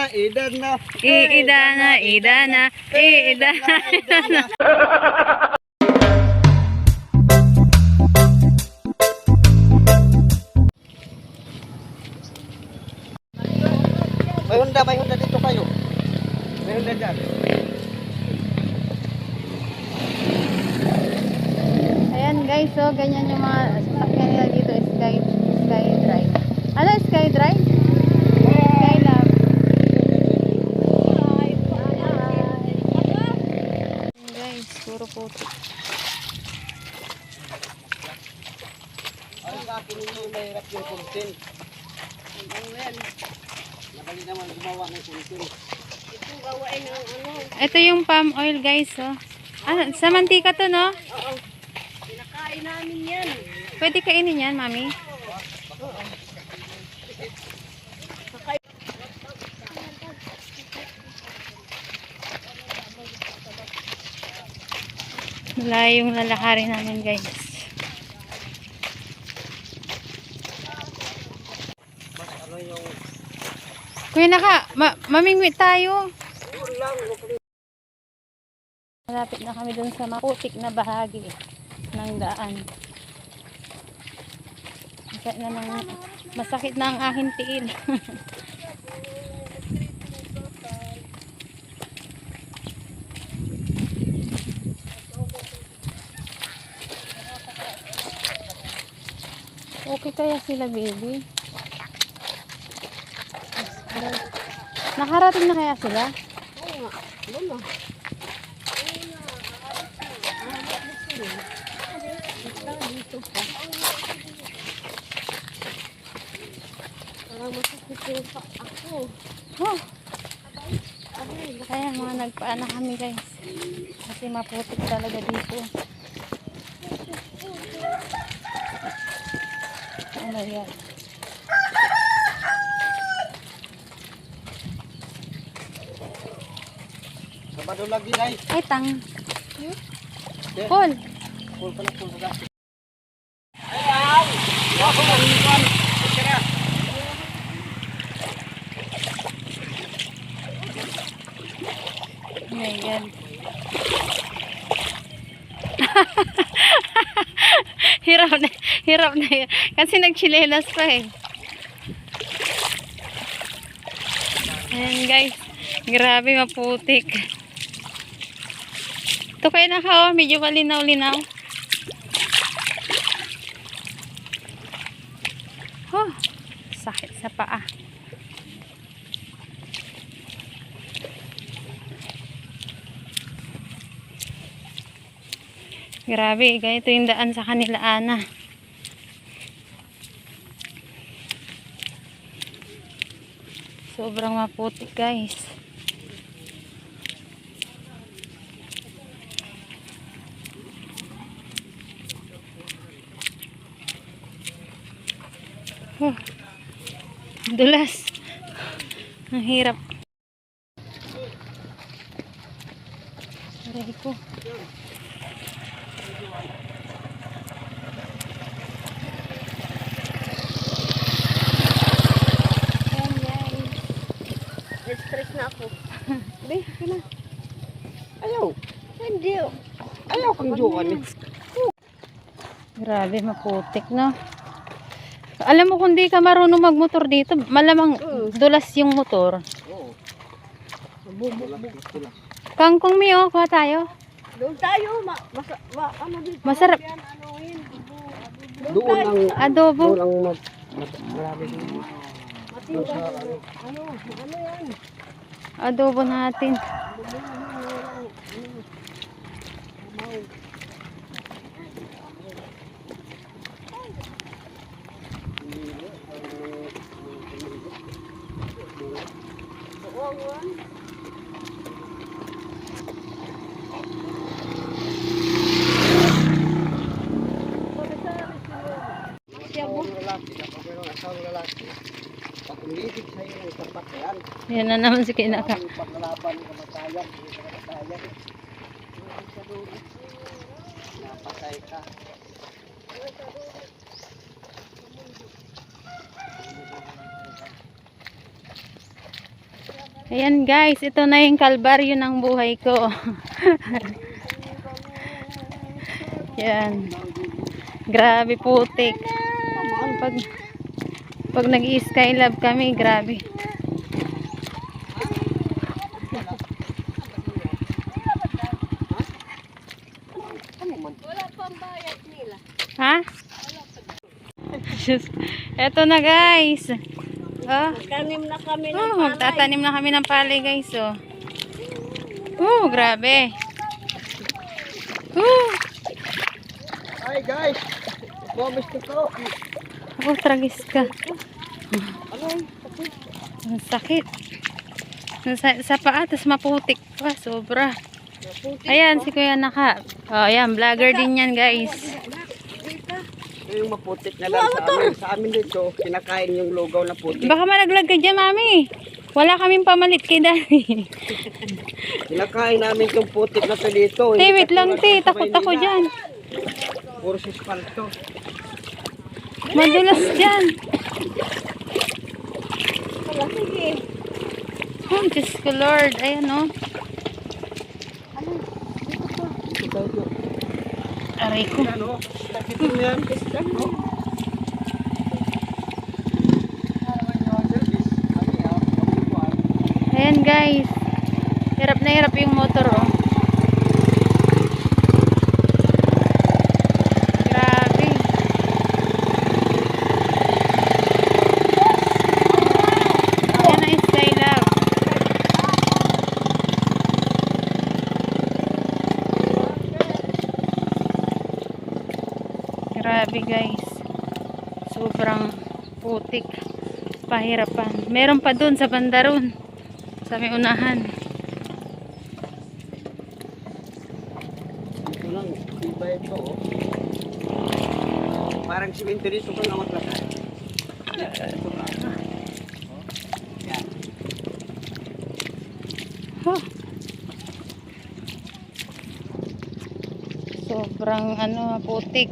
Idana. Idana, Idana, Idana, Idana. May Honda dito kayo. May Honda dyan. Ayan guys, so ganyan yung mga sasakyan nila dito, Sky Drive. Ano, Sky Drive? Skylab. Guys, puro puti. Ang akin nyo mahirap yung content. Nabali naman gumawa ng content. Ito yung palm oil guys, oh. Ano, sa mantika to, no? Oo. Pinakain namin yan. Pwede kainin yan, mami? Oo. Wala yung lalakarin namin guys. Ano yung... Kuya naka, mamingwit tayo. Malapit na kami dun sa maputik na bahagi ng daan. Masakit na ang aking tiil. Okay kaya sila, baby? Nakarating na kaya sila? Oo nga. Ano? Dito pa. Parang masakit yung pa ako. Oh. Kaya mga nagpaana kami guys. Kasi maputik talaga dito. Oh my God. Sabado lagi na eh. Ay, tang. Paul. Full pala, full pala. Ayaw! Wako mo, hinuan. Tira. Ayan. Hirap na yun. Kasi nagchilelas pa eh. Ayan guys. Grabe maputik. Ito kayo nakaw. Medyo malinaw-linaw. Oh, sakit sa paa. Grabe, ganito yung daan sa kanila, Ana. Sobrang maputik, guys. Oh, dulas. Ang hirap. Aray ko. Stress na ako. Hindi, kina. Ayaw. Hindi. Ayaw kang jokan eh. Grabe, maputik, no? Alam mo, kung di ka marunong magmotor dito, malamang dulas yung motor. Oo. Kangkong Mio, kuha tayo. Doon tayo. Ano dito? Masarap. Yan, anuhin. Doon ang... Adobo. Doon ang marami din. Ano yan? Adobo natin. Yan na naman si Kinaka. Paglalaban ng kamatayan, napatay ka. Ayan guys, ito na yung kalbaryo ng buhay ko. Yan. Grabe putik. Pag nag-i-skylab kami, grabe. Wala pang bayad nila. Ha? Ito na guys. Oh. Tanim na kami ng Oh, palay. magtatanim na kami ng palay guys, oh. Grabe. Hi guys. Promise to talk. Tragis ka. Ang sakit. Sa paa, tas maputik pa, sobra. Ayan, si Kuya Naka. Oh, ayan, vlogger din yan guys. Ito yung maputik na lang sa amin. Sa amin dito, kinakain yung lugaw na putik. Baka malaglag ka dyan, mami. Wala kaming pamalit kay Daddy. Kinakain namin itong putik na to dito. Te, wait lang, te. Takot ako dyan. Puro sispalto. Madulas dyan. Wala, sige. Oh, Diyos ko Lord. Ayan, oh. Ito tayo. Aray ko. Ano? Ito yan. Ayan, guys. Hirap na hirap yung motor, oh. Grabe. Ayan ang Skylab. Grabe guys, sobrang putik, pahirapan. Meron pa dun sa bandaron, sa may unahan. Ito lang. Iba ito, oh. Parang cemetery ito ko lang maglakay. Huh. Sobrang putik.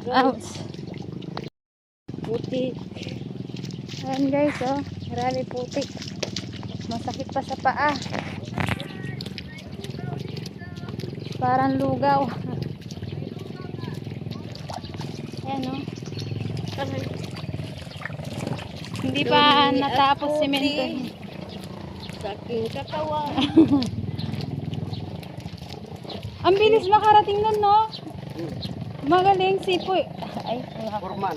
Ouch. Puti. Ayan guys, oh, grabe putik. Masakit pa sa paa. Parang lugaw. Ayan, oh. Hindi pa Dumi at natapos putik. simento. Sa aking katawan. Ang bilis makarating nun, no? Magaling si Puy. Ay, wala. Forman.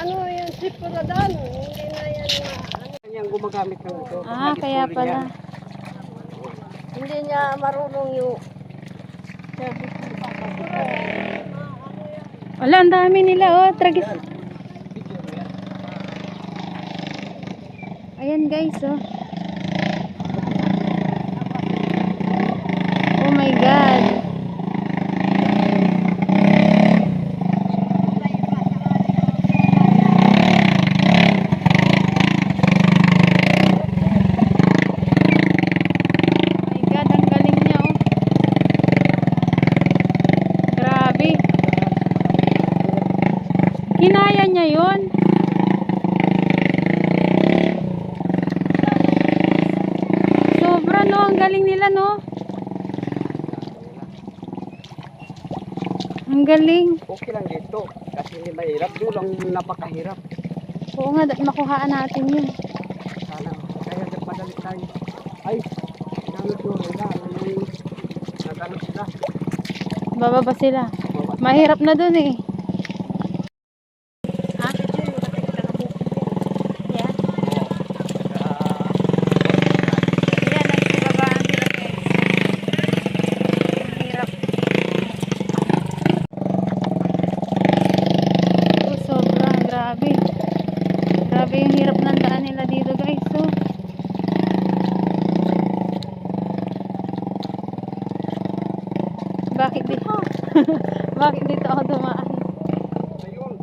Ano yan, sipuradan. Hindi na yan Yan yung gumagamit ng ito. Ah, kaya pala. Hindi niya marunong yung Wala, ang dami nila, oh. Tragis. Ayan, guys, oh. Oh my God. My God, ang galing niya, oh. Grabe. Kinaya niya yun. Sobra, no? Ang galing nila, no? Ang galing. Okay lang dito. Kasi hindi mahirap. Doon lang napakahirap. Oo nga, makuhaan natin yun. Sana. Kaya nagpadali tayo. Ay, namin yun. Nagano sila. Bababa sila. Mahirap na dun, eh. Ha? Yeah. Ayan, nagbabaan sila, guys. Ang hirap. Oh, sobra. Grabe. Grabe yung hirap ng daan nila dito, guys. So, bakit dito? Bakit dito ako dumaan? Ayun.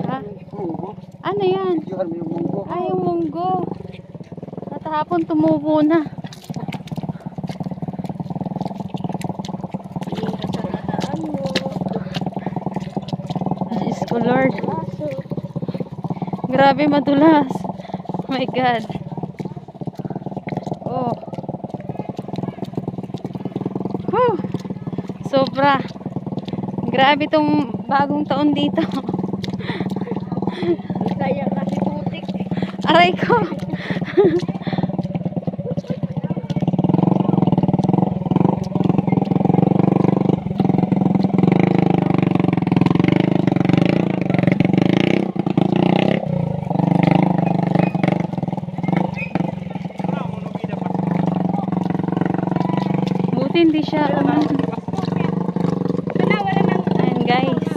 Ha? Munggo. Ano yan? Yun, yung munggo. Ay, yung munggo. Natahapon tumubo na. kasadaan mo. Diyos ko, Lord. Laso. Grabe madulas. Oh my God. Sobra. Grabe tong bagong taon dito. Kaya kasi putik. Aray ko. Buti hindi siya Ayan guys.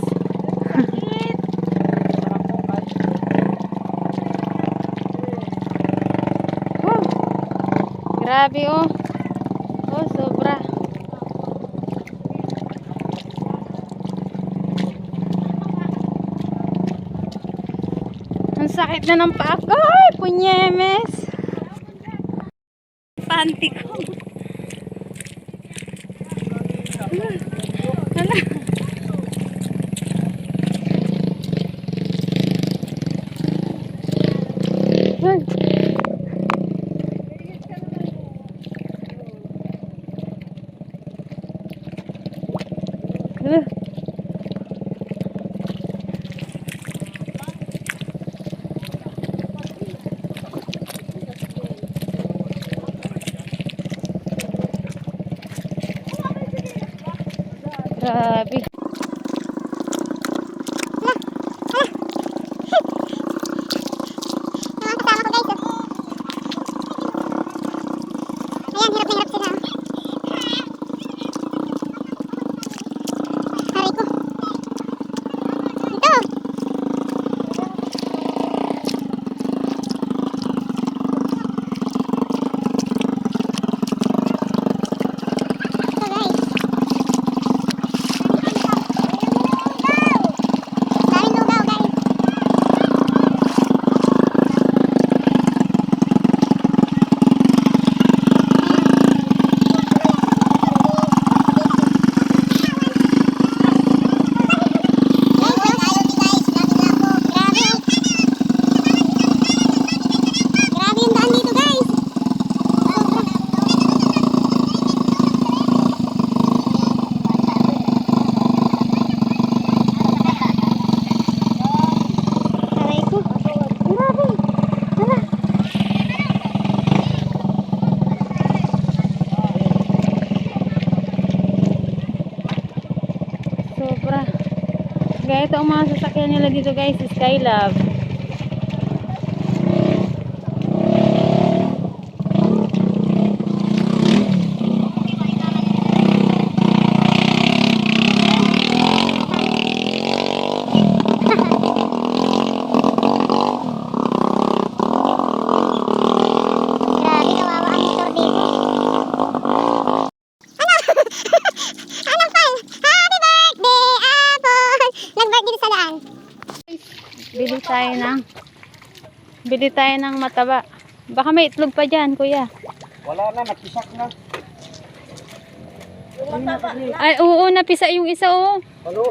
Woo! Grabe oh. Oh, sobra. Ang sakit na ng paa ko. Ay, punyemes. Panty ko. Hala. Ay. Hala. Grabe. Sobra. Gaya ito ang mga sasakyan nila dito guys, Skylab. Bili tayo ng mataba. Baka may itlog pa dyan, kuya. Wala na, napisak na. Ay, oo, napisa yung isa, oo. Ano?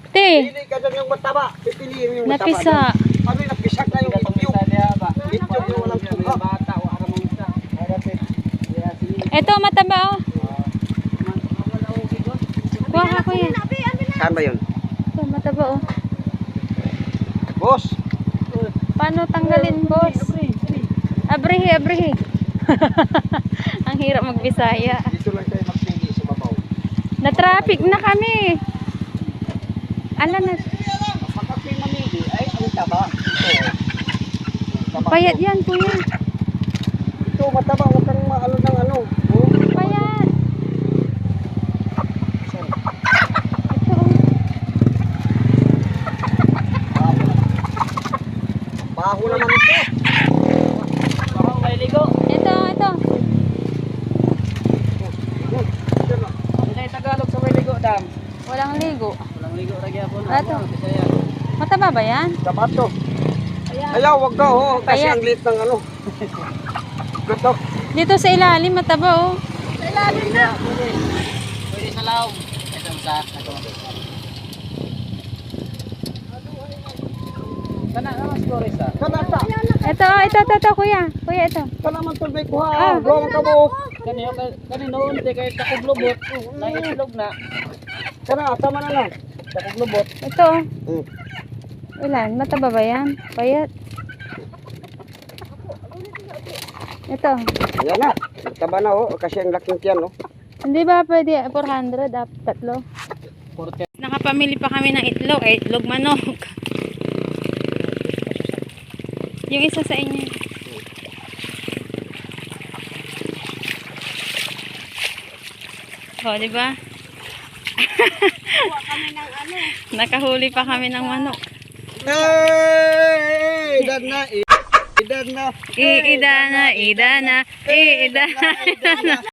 Te, Pili ka dyan yung mataba. Pipiliin yung mataba. napisa. Ano yung napisak na yung ityog? Ityog yung walang tuga. Ito, mataba, oh. Kuha ka, kuya. Saan ba yun? Ito, mataba, oh. Boss! Paano tanggalin, boss? Abrihi, abrihi. Ang hirap magbisaya. Dito lang tayo magpili sa babaw. Na-traffic na kami. Ala na. Pagkakay mamili ay ang taba. Ito. Payat yan, kuya. Ito, mataba. Huwag kang maalo ng ano. Oh. Payat. Ito, oh. Baho naman ito. Baho, may ligo. Ito, ito. Hindi Tagalog sa may ligo, dam. Walang ligo. Walang ligo, ragya po na. Ito. Mataba ba yan? Sabato. Ayaw, wag ka, oh. Kasi Payat. ang lit ng ano. Gusto. Dito sa ilalim, mataba, oh. Sa ilalim na. Pwede sa laong. Ito sa. Kana naman stories ah. Kana ta. Ito, ito, kuya. Kuya, ito. Kana man tulbay ko Ah. ha. Gawang ka mo. Kanino unti kay takuglubot. Naitlog na. Kana, tama na lang. Takuglubot. Ito. Hmm. Ilan? Mataba ba yan? Payat. Ito. Yan na. Taba na oh. Kasi ang laking tiyan oh. Hindi ba pwede 400? Tatlo. Nakapamili pa kami ng itlog. Ay, itlog manok. Yung isa sa inyo. Oh, di ba? Nakahuli pa kami ng manok. Hey! Idan na. Idan na. Iida na.